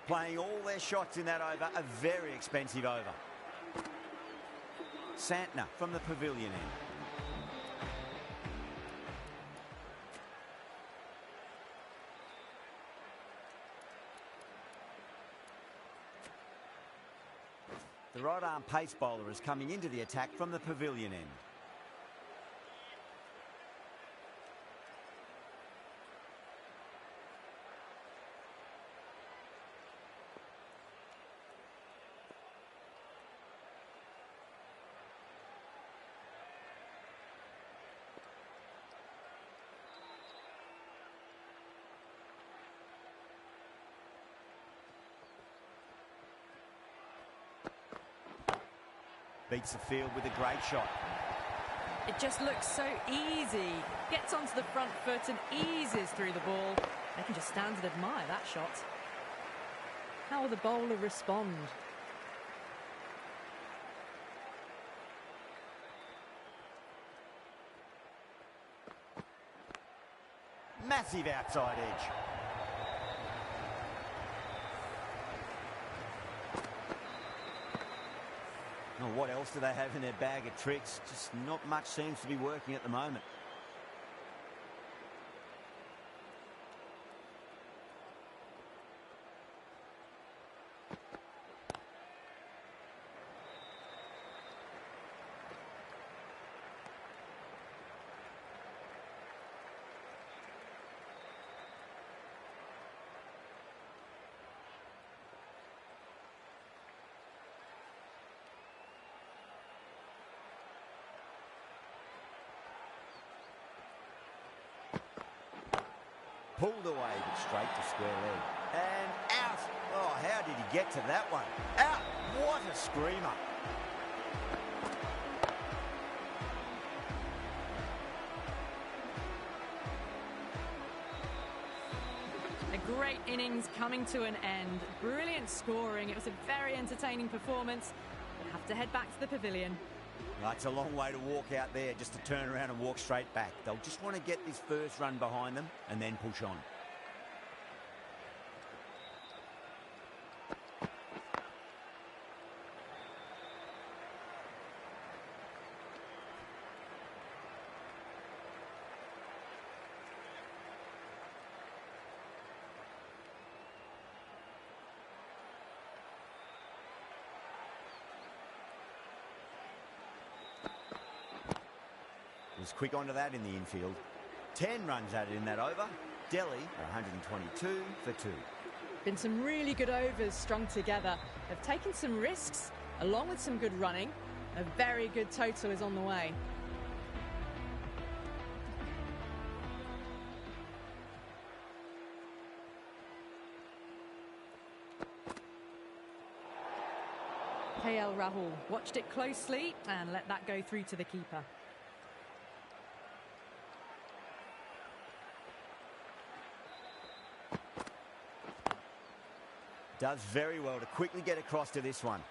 playing all their shots in that over, a very expensive over. Santner from the pavilion end. The right-arm pace bowler is coming into the attack from the pavilion end. Beats the field with a great shot. It just looks so easy. Gets onto the front foot and eases through the ball. They can just stand and admire that shot. How will the bowler respond? Massive outside edge. Oh, what else do they have in their bag of tricks? Just not much seems to be working at the moment. Pulled away, but straight to square leg. And out. Oh, how did he get to that one? Out. What a screamer. A great innings coming to an end. Brilliant scoring. It was a very entertaining performance. We'll have to head back to the pavilion. It's a long way to walk out there just to turn around and walk straight back. They'll just want to get this first run behind them and then push on. Was quick onto that in the infield. 10 runs added in that over. Delhi are 122 for 2. Been some really good overs strung together. They've taken some risks along with some good running. A very good total is on the way. KL Rahul watched it closely and let that go through to the keeper. Does very well to quickly get across to this one.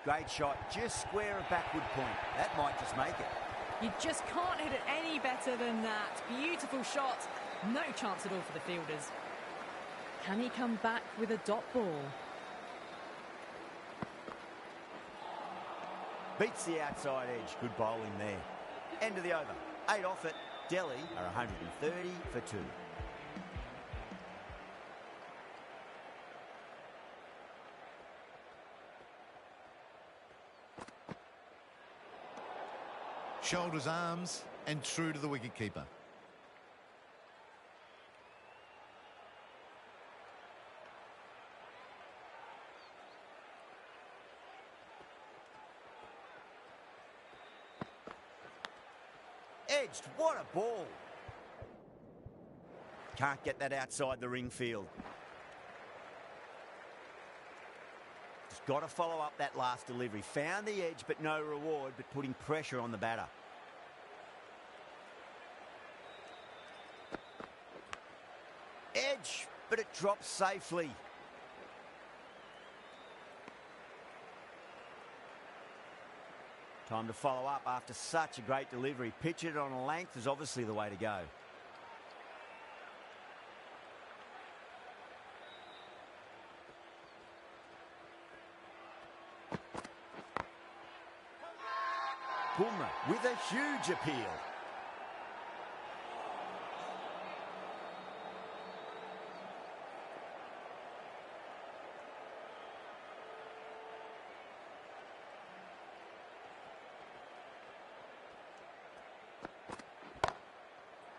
Great shot, just square of backward point. That might just make it. You just can't hit it any better than that. Beautiful shot. No chance at all for the fielders. Can he come back with a dot ball? Beats the outside edge. Good bowling there. End of the over. 8 off it. Delhi are 130 for 2. Shoulders, arms, and true to the wicketkeeper. Edged. What a ball. Can't get that outside the ring field. Just got to follow up that last delivery. Found the edge, but no reward, but putting pressure on the batter. Edge, but it drops safely. Time to follow up after such a great delivery. Pitch it on a length is obviously the way to go. Bumrah with a huge appeal.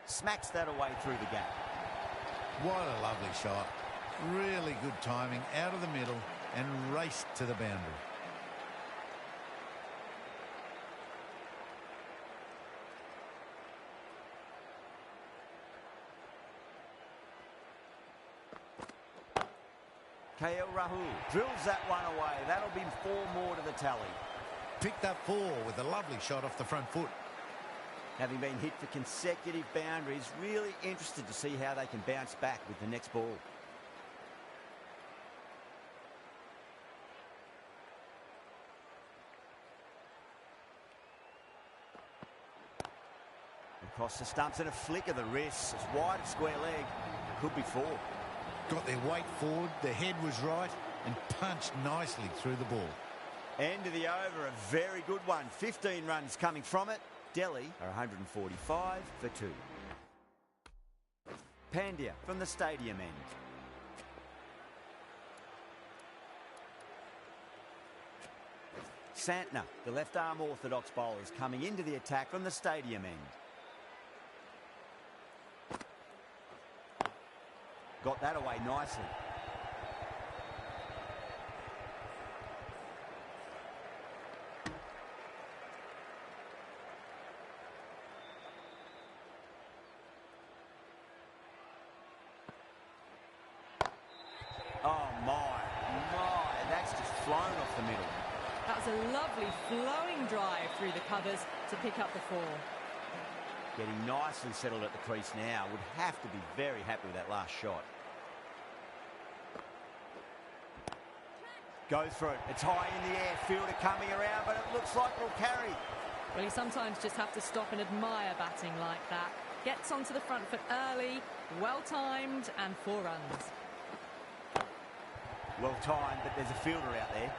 Smacks that away through the gap. What a lovely shot. Really good timing out of the middle and raced to the boundary. KL Rahul drills that one away. That'll be 4 more to the tally. Picked up 4 with a lovely shot off the front foot. Having been hit for consecutive boundaries, really interested to see how they can bounce back with the next ball. Across the stumps and a flick of the wrist. It's wide of square leg. Could be 4. Got their weight forward, the head was right, and punched nicely through the ball. End of the over, a very good one. 15 runs coming from it. Delhi are 145 for 2. Pandya from the stadium end. Santner, the left-arm orthodox bowler, is coming into the attack from the stadium end. Got that away nicely. Oh my, that's just flown off the middle. That was a lovely flowing drive through the covers to pick up the 4. Getting nicely settled at the crease now. Would have to be very happy with that last shot. Go for it. It's high in the air. Fielder coming around, but it looks like it'll carry. Well, you sometimes just have to stop and admire batting like that. Gets onto the front foot early, well-timed, and 4 runs. Well-timed, but there's a fielder out there.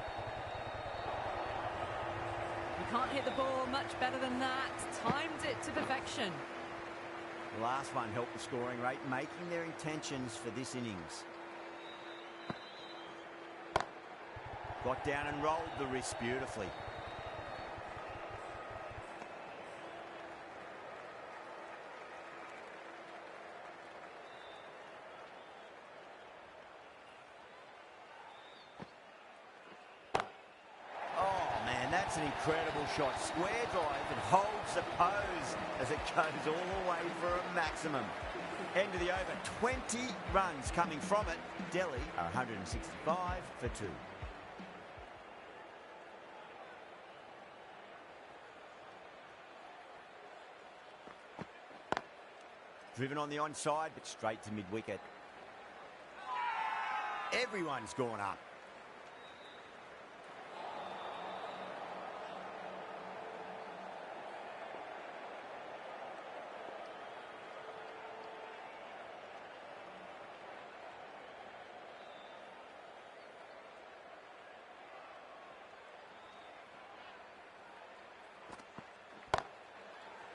You can't hit the ball much better than that. Timed it to perfection. The last one helped the scoring rate, making their intentions for this innings. Got down and rolled the wrist beautifully. Oh man, that's an incredible shot. Square drive and holds the pose as it goes all the way for a maximum. End of the over, 20 runs coming from it. Delhi are 165 for 2. Driven on the onside, but straight to mid-wicket. Everyone's gone up.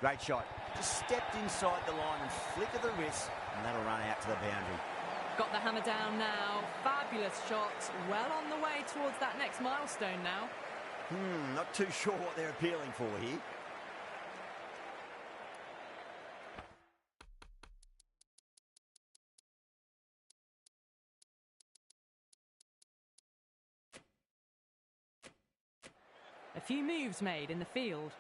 Great shot. Just stepped inside the line and flick of the wrist, and that'll run out to the boundary. Got the hammer down now. Fabulous shot. Well on the way towards that next milestone now. Not too sure what they're appealing for here. A few moves made in the field.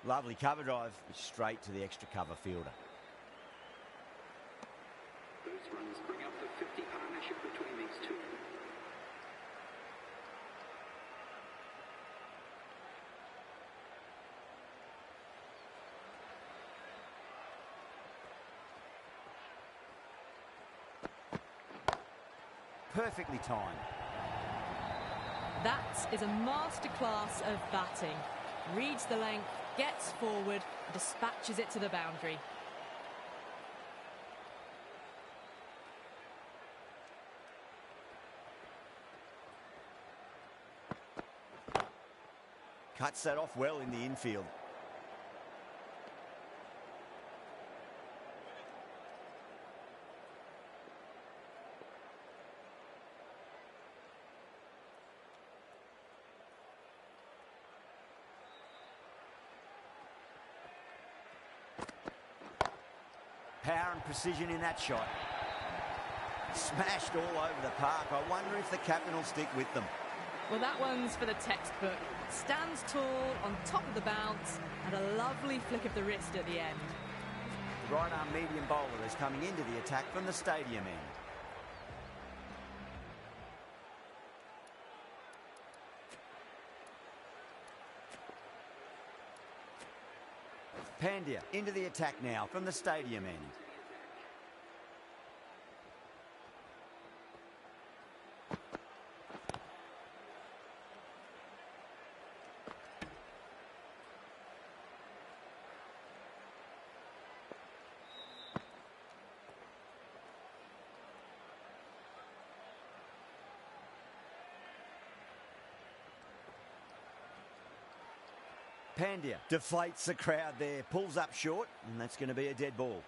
Lovely cover drive, straight to the extra cover fielder. Those runs bring up the 50 partnership between these two. Perfectly timed. That is a masterclass of batting. Reads the length, gets forward, dispatches it to the boundary. Cuts that off well in the infield. Power and precision in that shot. Smashed all over the park. I wonder if the captain will stick with them. Well, that one's for the textbook. Stands tall, on top of the bounce, and a lovely flick of the wrist at the end. The right arm medium bowler is coming into the attack from the stadium end. Pandya into the attack now from the stadium end. Pandya deflates the crowd there, pulls up short, and that's going to be a dead ball.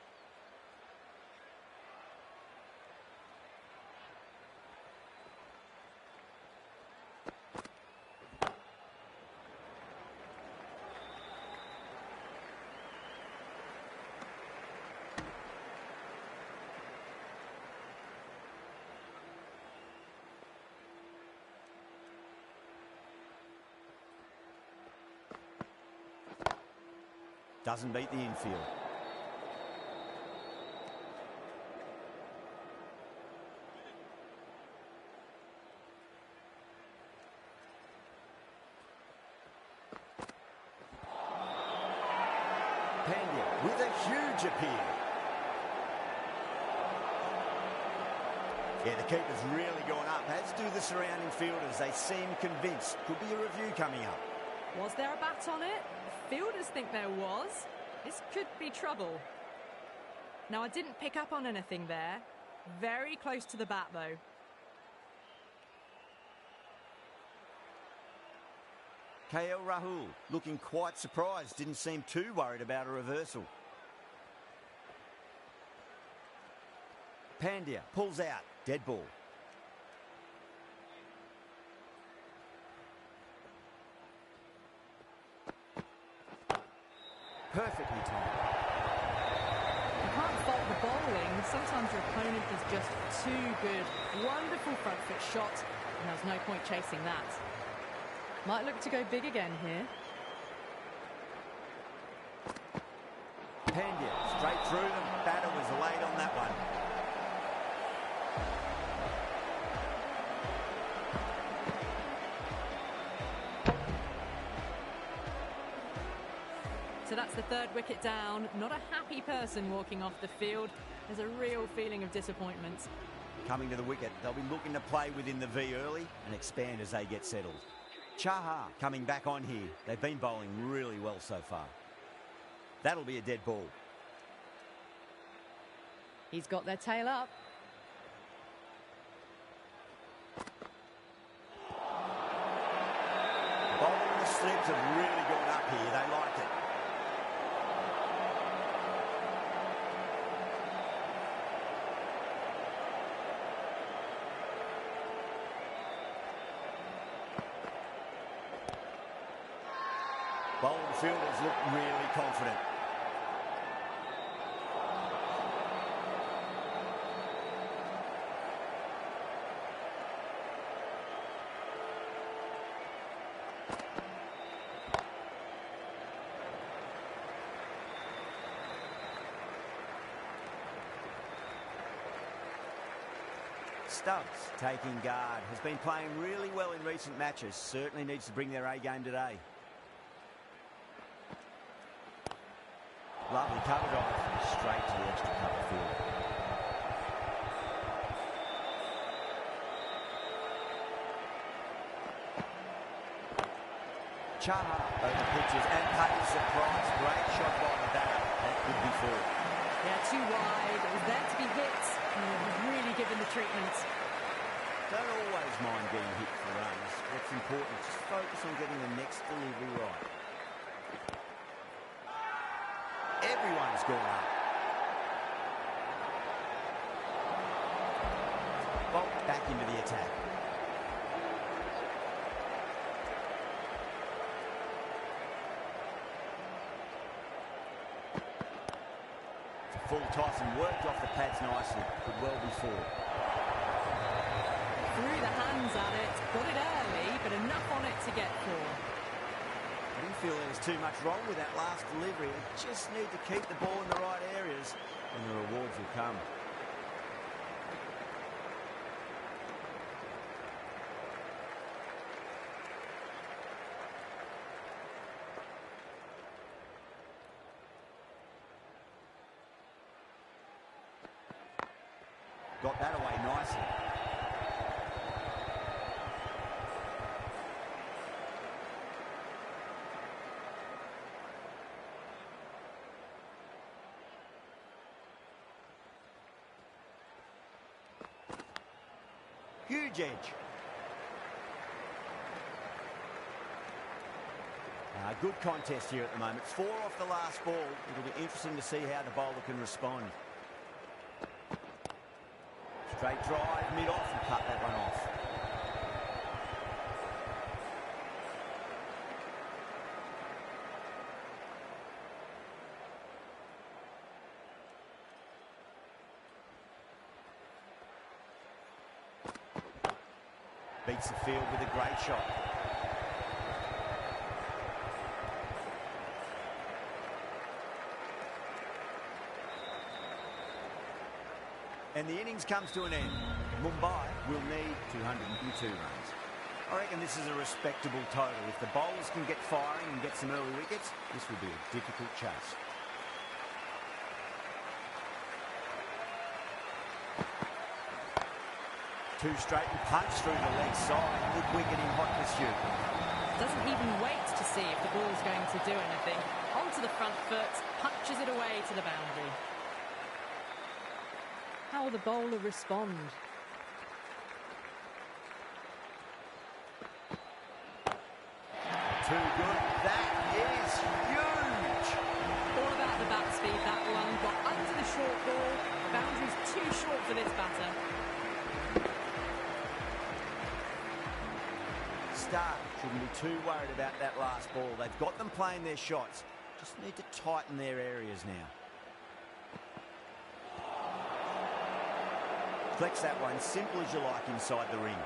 Doesn't beat the infield. Pandya with a huge appeal. Yeah, the keeper's really gone up, as do the surrounding fielders. They seem convinced. Could be a review coming up. Was there a bat on it? Fielders think there was. This could be trouble. Now, I didn't pick up on anything there. Very close to the bat, though. KL Rahul looking quite surprised. Didn't seem too worried about a reversal. Pandya pulls out. Dead ball. Perfectly timed. You can't fault the bowling. Sometimes your opponent is just too good. Wonderful front foot shot, and there's no point chasing that. Might look to go big again here. Pandya straight through them. Batter was late on that one. So that's the third wicket down. Not a happy person walking off the field. There's a real feeling of disappointment. Coming to the wicket, they'll be looking to play within the V early and expand as they get settled. Chahar coming back on here. They've been bowling really well so far. That'll be a dead ball. He's got their tail up. Bowling and the slips have really gone up here. They like it. Bowling fielders look really confident. Stubbs taking guard. Has been playing really well in recent matches. Certainly needs to bring their A game today. Lovely cover drive. Straight to the extra cover field. Chaha over pitches and pays the price. Great shot by the batter. That could be four. Yeah, too wide. It was there to be hit. And it was really given the treatment. Don't always mind being hit for runs. What's important is just focus on getting the next delivery right. Everyone's gone up. Bolt back into the attack. Full toss and worked off the pads nicely. Could well be four. Threw the hands at it, got it early, but enough on it to get four. I didn't feel there was too much wrong with that last delivery. They just need to keep the ball in the right areas and the rewards will come. Got that away nicely. Huge edge. Good contest here at the moment. Four off the last ball. It'll be interesting to see how the bowler can respond. Straight drive, mid-off, and cut that one off. Beats the field with a great shot. And the innings comes to an end. Mumbai will need 202 runs. I reckon this is a respectable total. If the bowlers can get firing and get some early wickets, this will be a difficult chase. Two straight and punch through the leg side. Good wicket in hot pursuit. Doesn't even wait to see if the ball's going to do anything. Onto the front foot, punches it away to the boundary. How will the bowler respond? Too good. That is huge. All about the bat speed, that one. Got under the short ball. The boundary's too short for this batter. Stark shouldn't be too worried about that last ball. They've got them playing their shots. Just need to tighten their areas now. Flex that one, simple as you like inside the ring.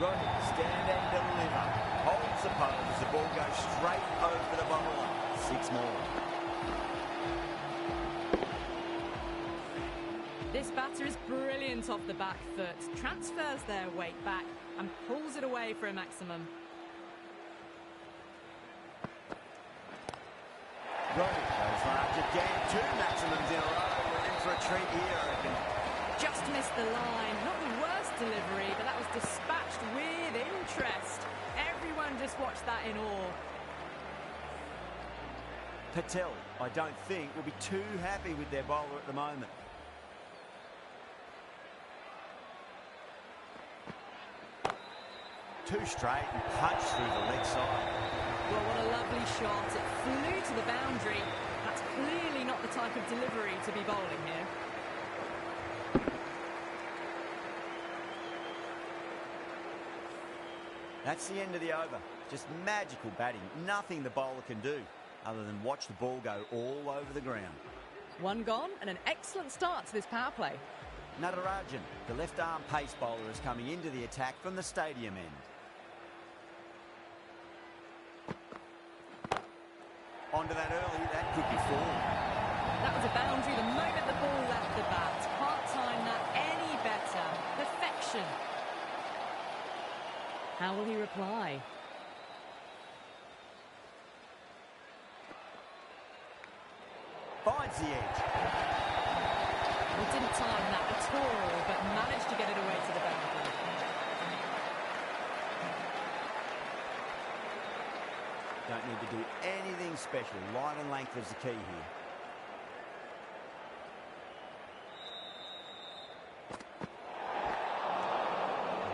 Rohit, stand and deliver. Holds the pose as the ball goes straight over the bowler. 6 more. This batter is brilliant off the back foot, transfers their weight back and pulls it away for a maximum. Rohit goes large again. 2 maximums in a row. We're in for a treat here, I reckon. Just missed the line. Not the worst delivery, but that was dispatched with interest. Everyone just watched that in awe. Patel, I don't think, will be too happy with their bowler at the moment. Too straight and punched through the leg side. Well, what a lovely shot. It flew to the boundary. That's clearly not the type of delivery to be bowling here. That's the end of the over. Just magical batting. Nothing the bowler can do other than watch the ball go all over the ground. One gone and an excellent start to this power play. Natarajan, the left-arm pace bowler, is coming into the attack from the stadium end. Onto that early, that could be four. That was a boundary the moment the ball left the bat. Can't time that any better. Perfection. How will he reply? Finds the edge. He didn't time that at all, but managed to get it away to the boundary. Don't need to do anything special. Line and length is the key here.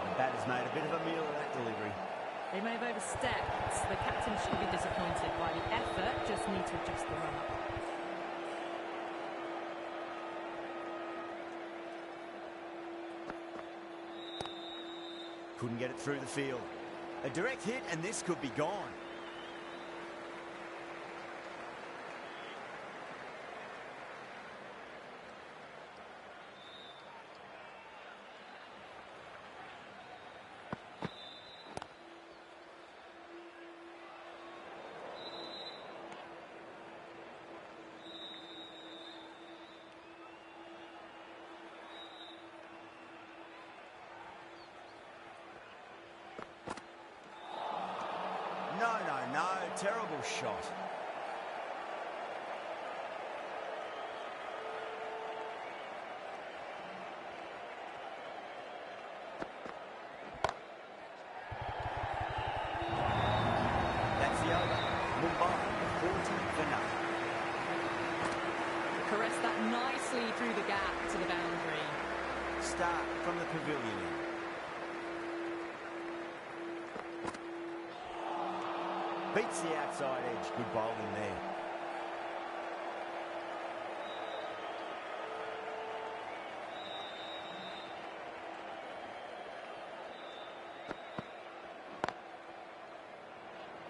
The batter's made a bit of a meal of that delivery. They may have overstepped. The captain should be disappointed by the effort. Just need to adjust the run. Couldn't get it through the field. A direct hit and this could be gone. No, terrible shot. That's the over. Mumbai, 40 for nothing. Caress that nicely through the gap to the boundary. Start from the pavilion end. Beats the outside edge. Good bowling there.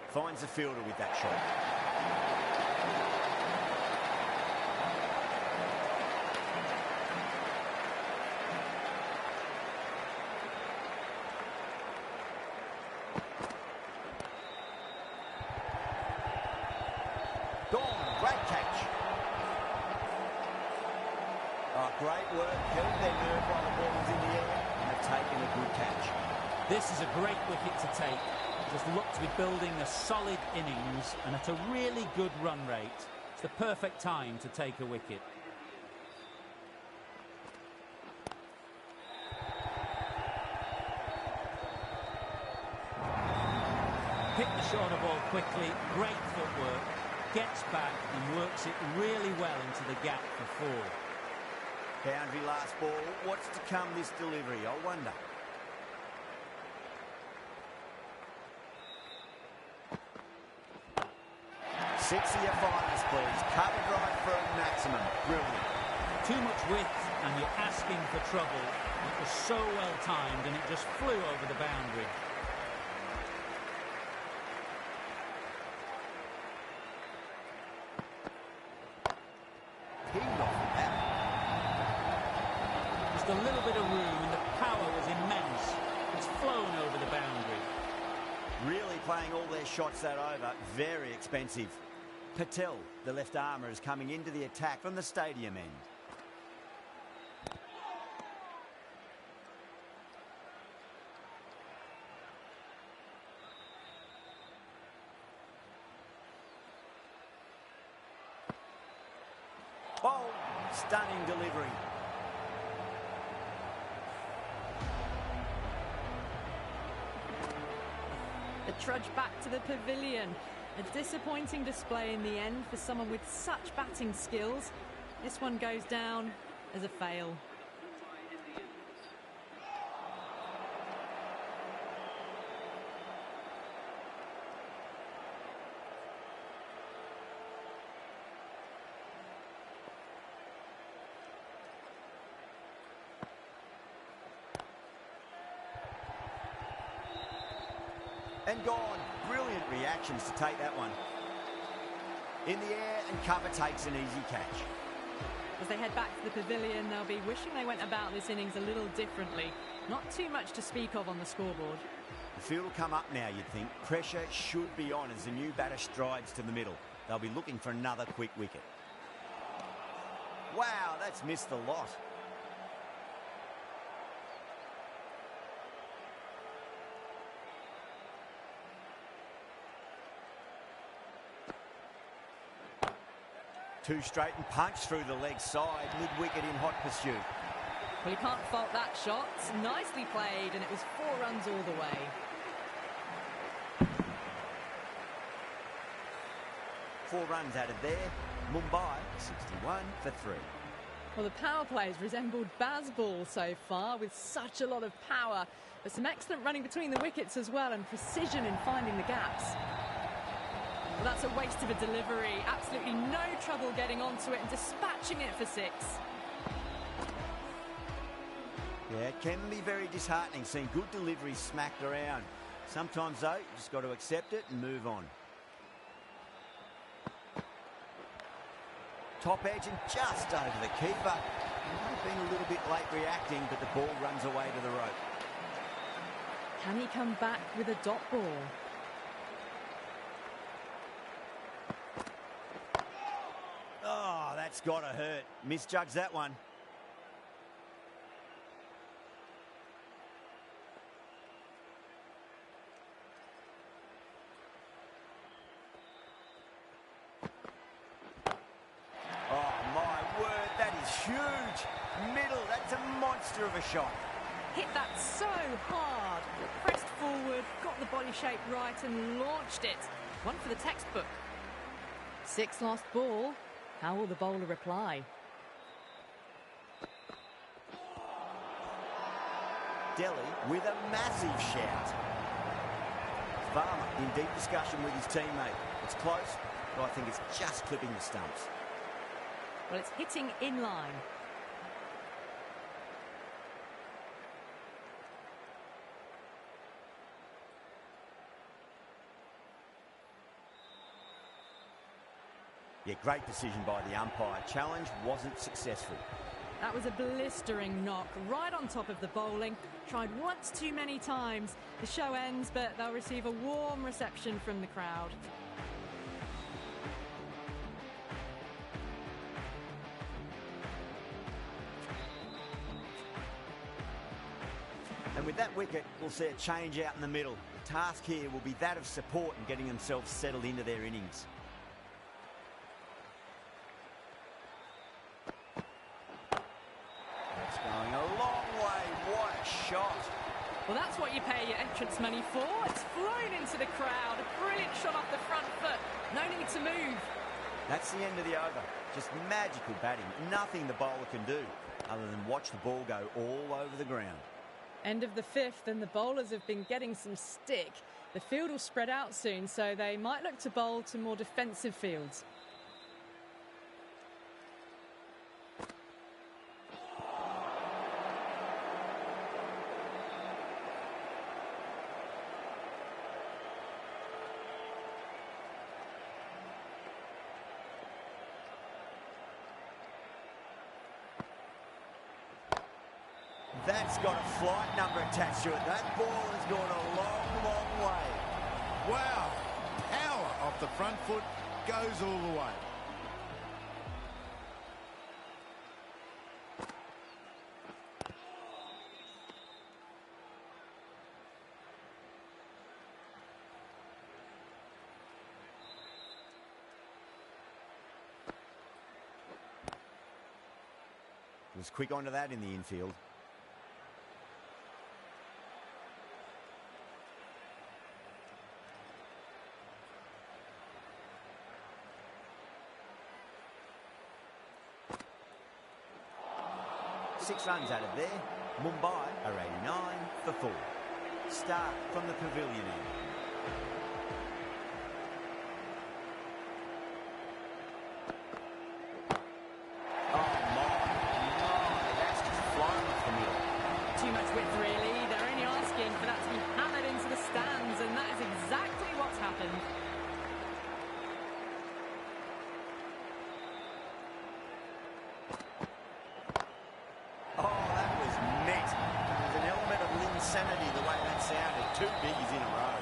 Finds the fielder with that shot. Gone. Great catch. Oh, great work. Held their nerve while the ball was in the air and have taken a good catch. This is a great wicket to take. Just look to be building a solid innings and at a really good run rate. It's the perfect time to take a wicket. Hit the shorter ball quickly, great footwork, gets back and works it really well into the gap for four. Boundary last ball. What's to come this delivery, I wonder. Six of your finest, please. Cover drive for a maximum. Brilliant. Too much width and you're asking for trouble. It was so well timed and it just flew over the boundary. Peeled off the bat. Just a little bit of room and the power was immense. It's flown over the boundary. Really playing all their shots that over. Very expensive. Patel, the left armour, is coming into the attack from the stadium end. Bold, stunning delivery. The trudge back to the pavilion. A disappointing display in the end for someone with such batting skills. This one goes down as a fail. And gone. Brilliant reactions to take that one. In the air, and cover takes an easy catch. As they head back to the pavilion, they'll be wishing they went about this innings a little differently. Not too much to speak of on the scoreboard. The field will come up now, you'd think. Pressure should be on as the new batter strides to the middle. They'll be looking for another quick wicket. Wow, that's missed the lot. Two straight and punch through the leg side, mid-wicket in hot pursuit. Well, you can't fault that shot. Nicely played, and it was 4 runs all the way. 4 runs out of there. Mumbai, 61 for 3. Well, the power plays resembled Bazball so far, with such a lot of power. But some excellent running between the wickets as well, and precision in finding the gaps. Well, that's a waste of a delivery. Absolutely no trouble getting onto it and dispatching it for 6. Yeah, it can be very disheartening seeing good deliveries smacked around. Sometimes, though, you just got to accept it and move on. Top edge and just over the keeper. Might have been a little bit late reacting, but the ball runs away to the rope. Can he come back with a dot ball? Oh, that's got to hurt. Misjudged that one. Oh, my word, that is huge. Middle, that's a monster of a shot. Hit that so hard. Pressed forward, got the body shape right and launched it. One for the textbook. 6 lost ball. How will the bowler reply? Delhi with a massive shout. Varma in deep discussion with his teammate. It's close, but I think it's just clipping the stumps. Well, it's hitting in line. Yeah, great decision by the umpire. Challenge wasn't successful. That was a blistering knock right on top of the bowling. Tried once too many times. The show ends, but they'll receive a warm reception from the crowd. And with that wicket, we'll see a change out in the middle. The task here will be that of support and getting themselves settled into their innings. That's going a long way. What a shot. Well, that's what you pay your entrance money for. It's flown into the crowd. A brilliant shot off the front foot. No need to move. That's the end of the over. Just magical batting. Nothing the bowler can do other than watch the ball go all over the ground. End of the 5th, and the bowlers have been getting some stick. The field will spread out soon, so they might look to bowl to more defensive fields. That's got a flight number attached to it. That ball has gone a long, long way. Wow, power off the front foot, goes all the way. Was quick onto that in the infield. 6 runs added there. Mumbai are 89 for 4. Start from the pavilion end. Oh my, that's just flown off the middle. Too much width, really. They're only asking for that to be hammered into the stands, and that is exactly what's happened. Oh, that was net. There's an element of insanity the way that sounded. 2 biggies in a row.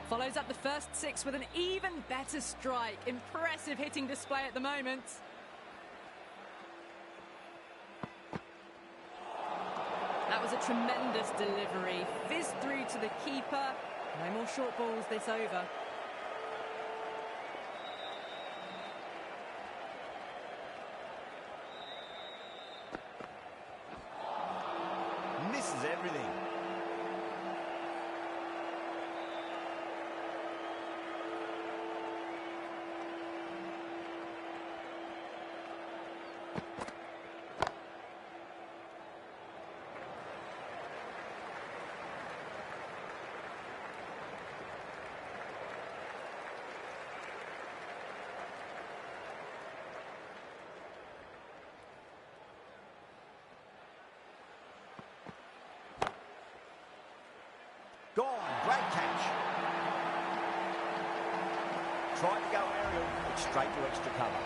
Follows up the first 6 with an even better strike. Impressive hitting display at the moment. That was a tremendous delivery. Fizzed through to the keeper. No more short balls this over. Misses everything. Gone, great catch. Tried to go aerial, but straight to extra cover.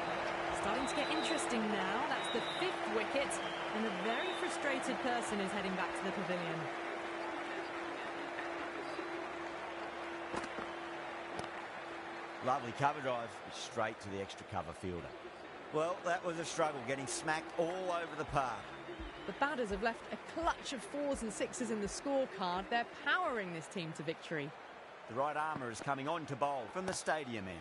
Starting to get interesting now. That's the 5th wicket, and a very frustrated person is heading back to the pavilion. Lovely cover drive, straight to the extra cover fielder. Well, that was a struggle, getting smacked all over the park. The batters have left a clutch of 4s and 6s in the scorecard. They're powering this team to victory. The right armour is coming on to bowl from the stadium end.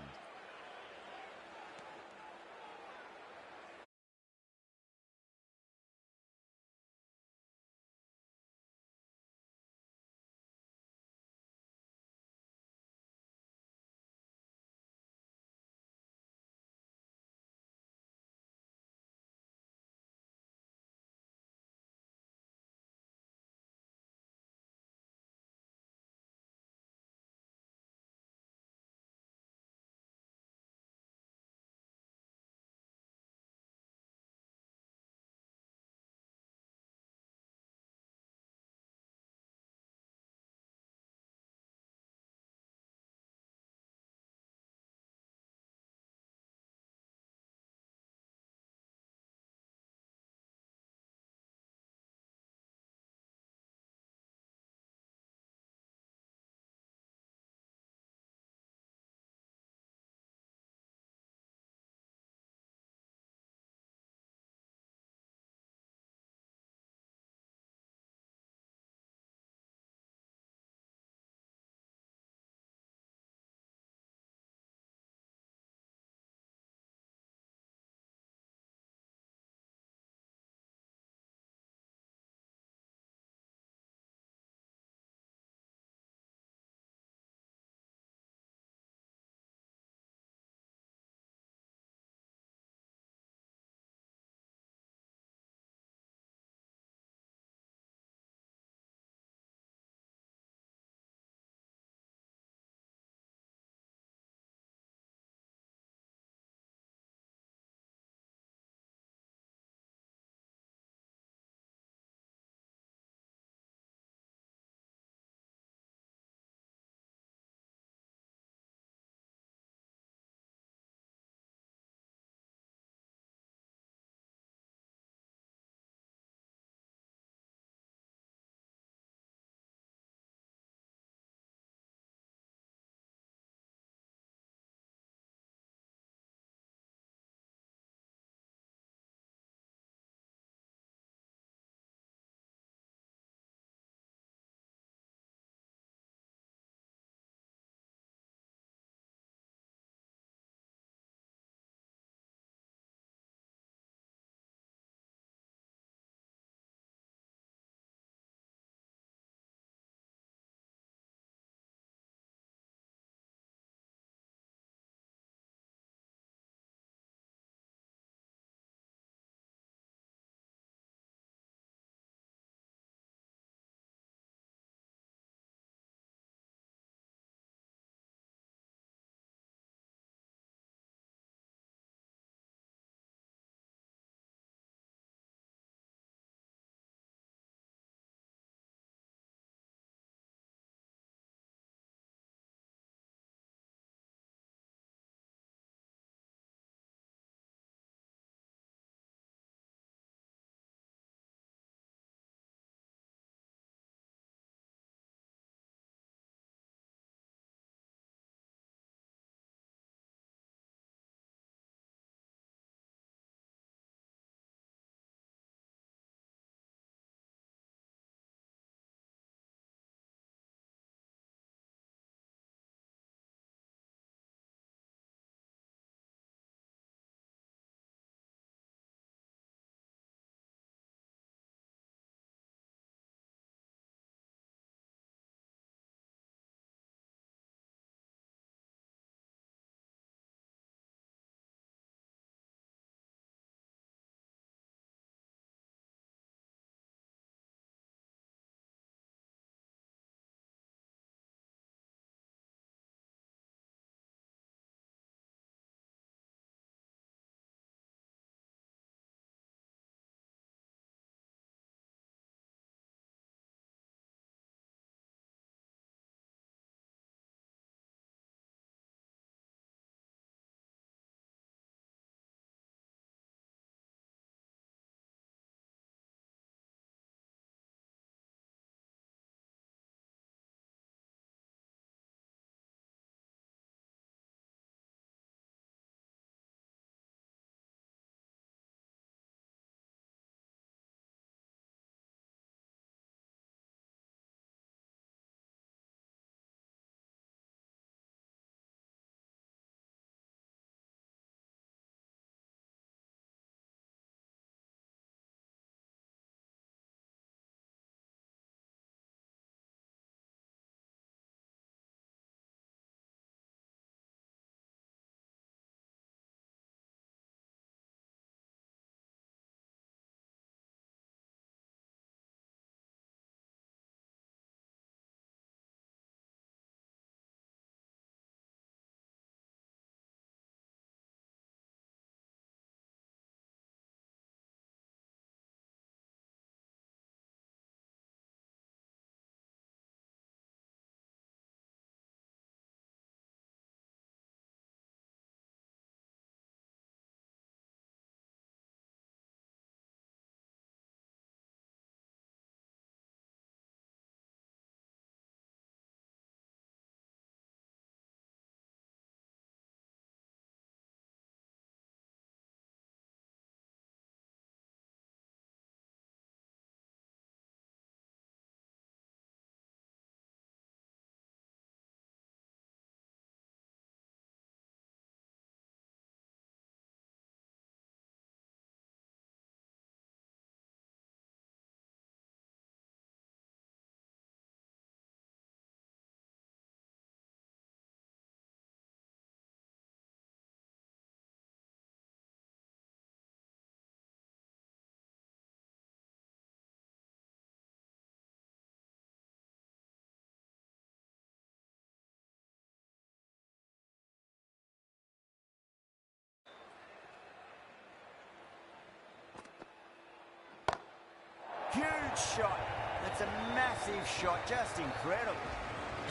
Huge shot. That's a massive shot, just incredible.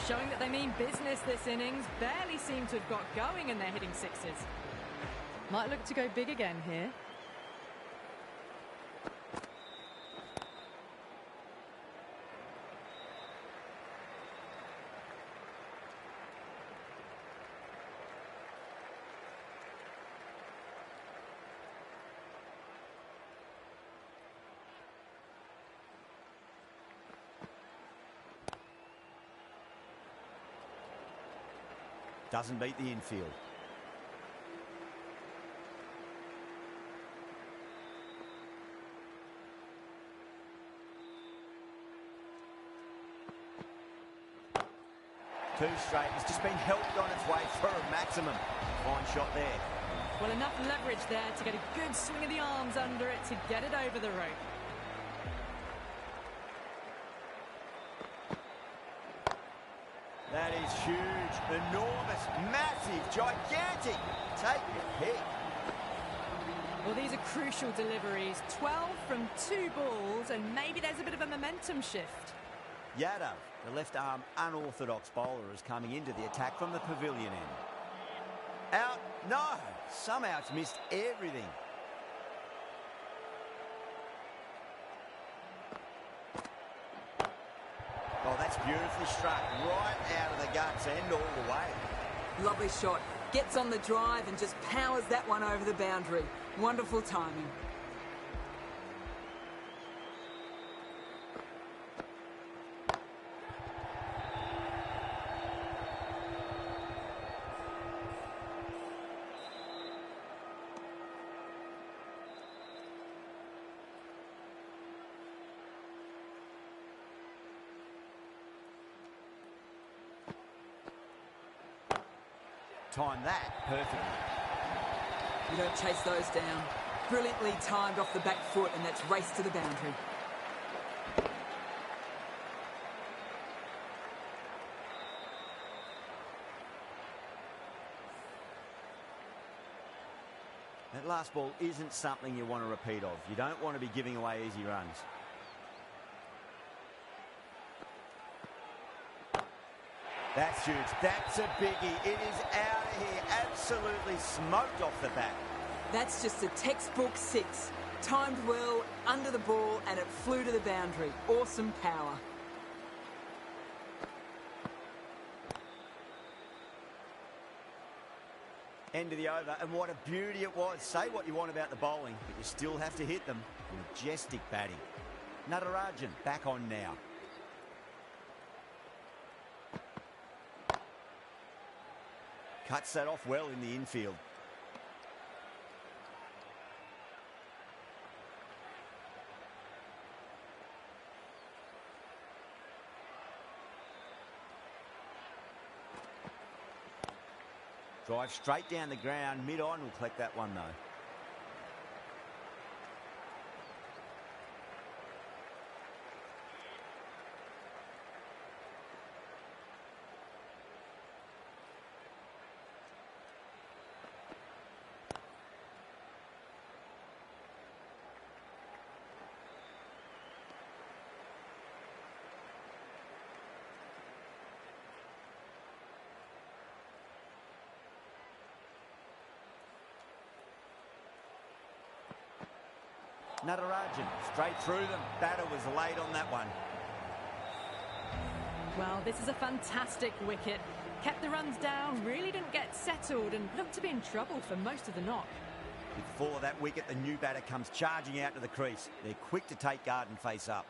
Showing that they mean business this innings. Barely seem to have got going and they're hitting sixes. Might look to go big again here. Doesn't beat the infield. Two straight. It's just been helped on its way for a maximum. Fine shot there. Well, enough leverage there to get a good swing of the arms under it to get it over the rope. That is huge, enormous, massive, gigantic. Take your pick. Well, these are crucial deliveries. 12 from 2 balls, and maybe there's a bit of a momentum shift. Yadav, the left-arm unorthodox bowler, is coming into the attack from the pavilion end. Out? No! Somehow it's missed everything. Oh, that's beautifully struck. Right out of the guts end all the way. Lovely shot. Gets on the drive and just powers that one over the boundary. Wonderful timing. Time that perfectly. You don't chase those down. Brilliantly timed off the back foot, and that's race to the boundary. That last ball isn't something you want to repeat of. You don't want to be giving away easy runs. That's huge. That's a biggie. It is out of here. Absolutely smoked off the bat. That's just a textbook 6. Timed well, under the ball, and it flew to the boundary. Awesome power. End of the over, and what a beauty it was. Say what you want about the bowling, but you still have to hit them. Majestic batting. Natarajan back on now. Cuts that off well in the infield. Drive straight down the ground. Mid-on will collect that one though. Natarajan straight through them. Batter was late on that one. Well, this is a fantastic wicket. Kept the runs down, really didn't get settled, and looked to be in trouble for most of the knock. With the fall of that wicket, the new batter comes charging out to the crease. They're quick to take guard and face up.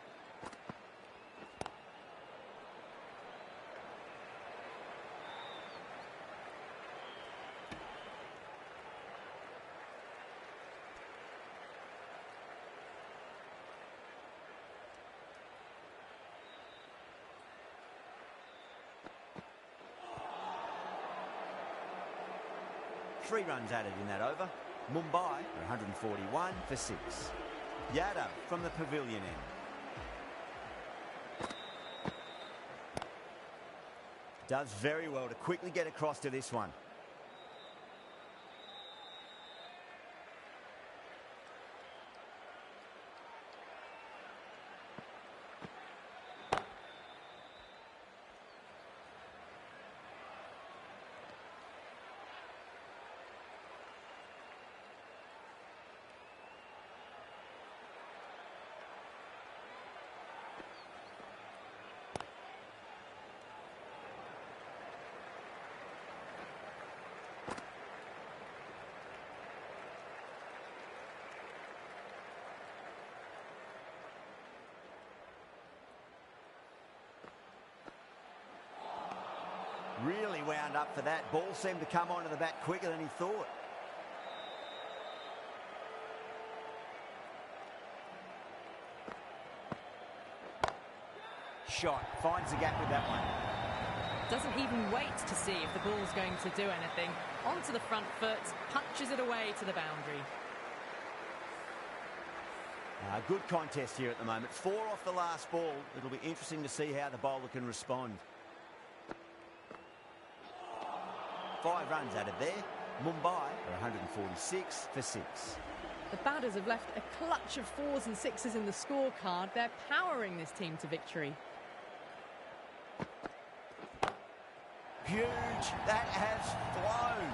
Three runs added in that over. Mumbai are 141 for 6. Yadav from the pavilion end. Does very well to quickly get across to this one. really wound up for that. Ball seemed to come onto the bat quicker than he thought. Shot, finds the gap with that one. Doesn't even wait to see if the ball's going to do anything. Onto the front foot, punches it away to the boundary. Good contest here at the moment. 4 off the last ball. It'll be interesting to see how the bowler can respond. 5 runs added there. Mumbai are 146 for 6. The batters have left a clutch of 4s and 6s in the scorecard. They're powering this team to victory. Huge. That has flown.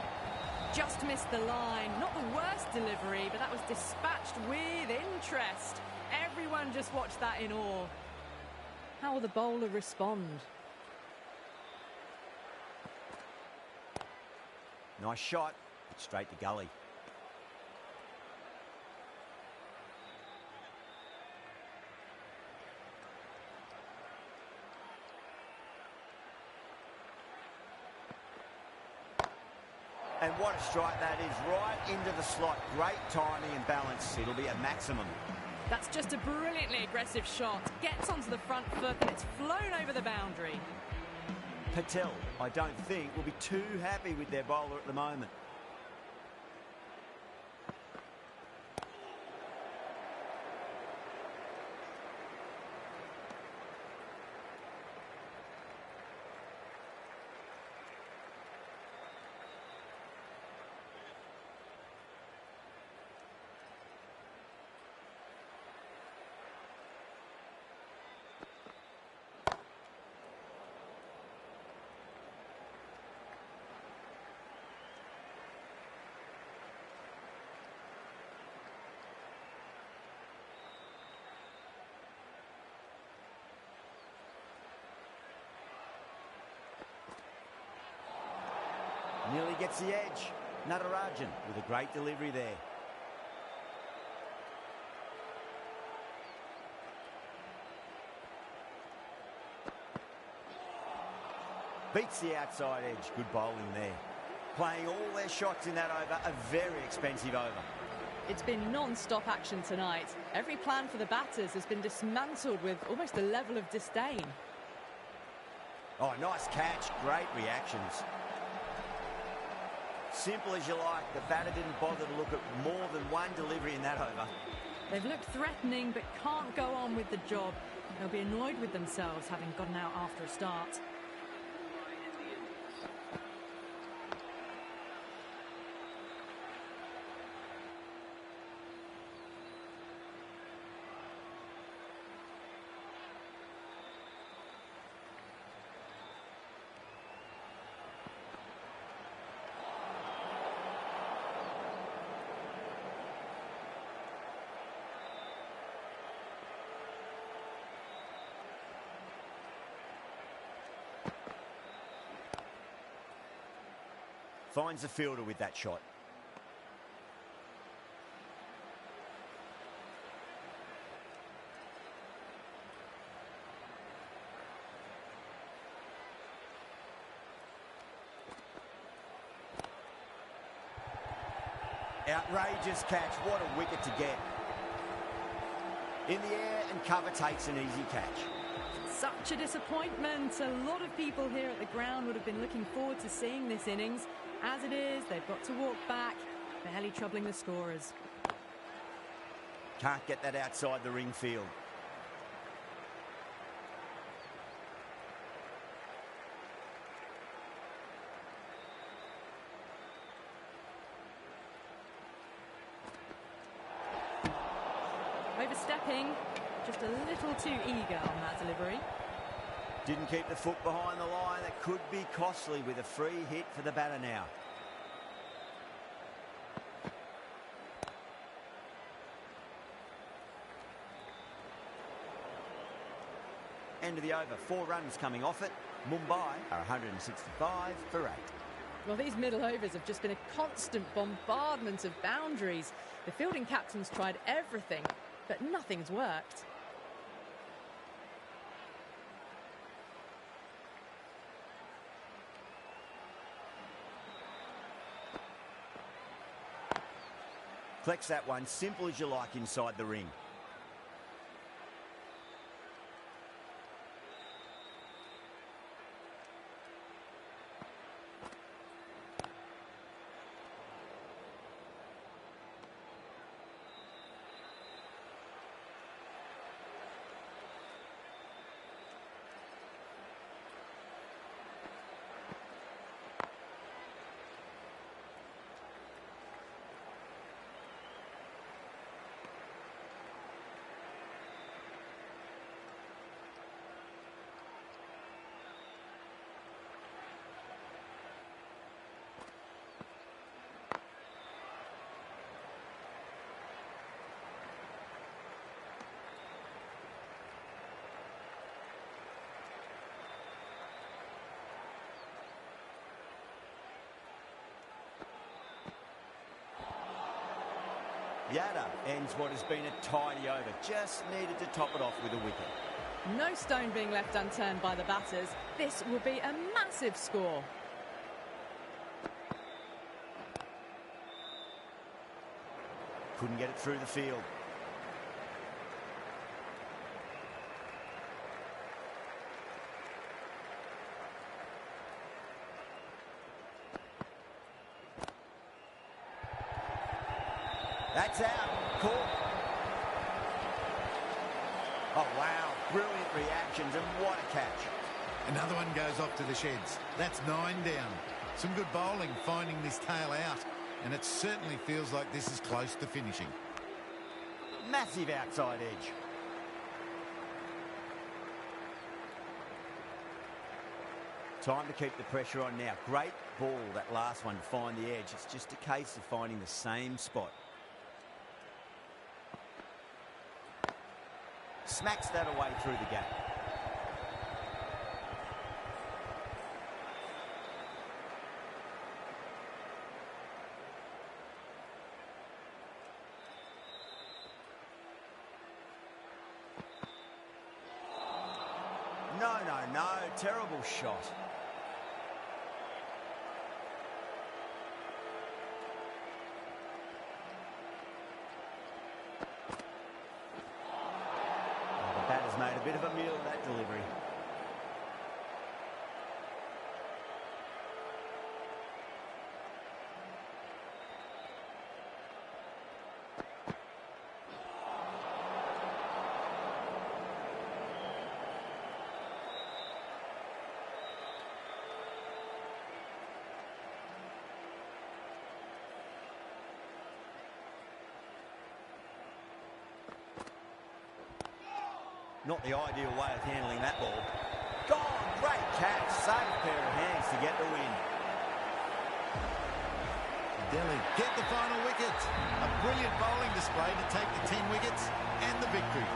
Just missed the line. Not the worst delivery, but that was dispatched with interest. Everyone just watched that in awe. How will the bowler respond? Nice shot, but straight to gully. And what a strike that is, right into the slot. Great timing and balance. It'll be a maximum. That's just a brilliantly aggressive shot. Gets onto the front foot and it's flown over the boundary. Patel, I don't think, will be too happy with their bowler at the moment. Nearly gets the edge. Natarajan with a great delivery there. Beats the outside edge. Good bowling there. Playing all their shots in that over. A very expensive over. It's been non-stop action tonight. Every plan for the batters has been dismantled with almost a level of disdain. Oh, nice catch. Great reactions. Simple as you like, the batter didn't bother to look at more than one delivery in that over. They've looked threatening but can't go on with the job. They'll be annoyed with themselves having gotten out after a start. Finds the fielder with that shot. Outrageous catch. What a wicket to get. In the air and cover takes an easy catch. Such a disappointment. A lot of people here at the ground would have been looking forward to seeing this innings. As it is, they've got to walk back, barely troubling the scorers. Can't get that outside the ring field. Overstepping, just a little too eager on that delivery. Didn't keep the foot behind the line. That could be costly with a free hit for the batter now. End of the over. 4 runs coming off it. Mumbai are 165 for 8. Well, these middle overs have just been a constant bombardment of boundaries. The fielding captains tried everything, but nothing's worked. Deflects that one, simple as you like, inside the ring. Yada ends what has been a tidy over. Just needed to top it off with a wicket. No stone being left unturned by the batters. This will be a massive score. Couldn't get it through the field. That's out. Caught. Oh, wow. Brilliant reactions, and what a catch. Another one goes off to the sheds. That's 9 down. Some good bowling finding this tail out, and it certainly feels like this is close to finishing. Massive outside edge. Time to keep the pressure on now. Great ball, that last one, to find the edge. It's just a case of finding the same spot. Smacks that away through the gap. No. Terrible shot. The batter's made a bit of a meal of that delivery. Not the ideal way of handling that ball. Gone, great catch, safe pair of hands to get the win. Delhi get the final wicket. A brilliant bowling display to take the 10 wickets and the victory.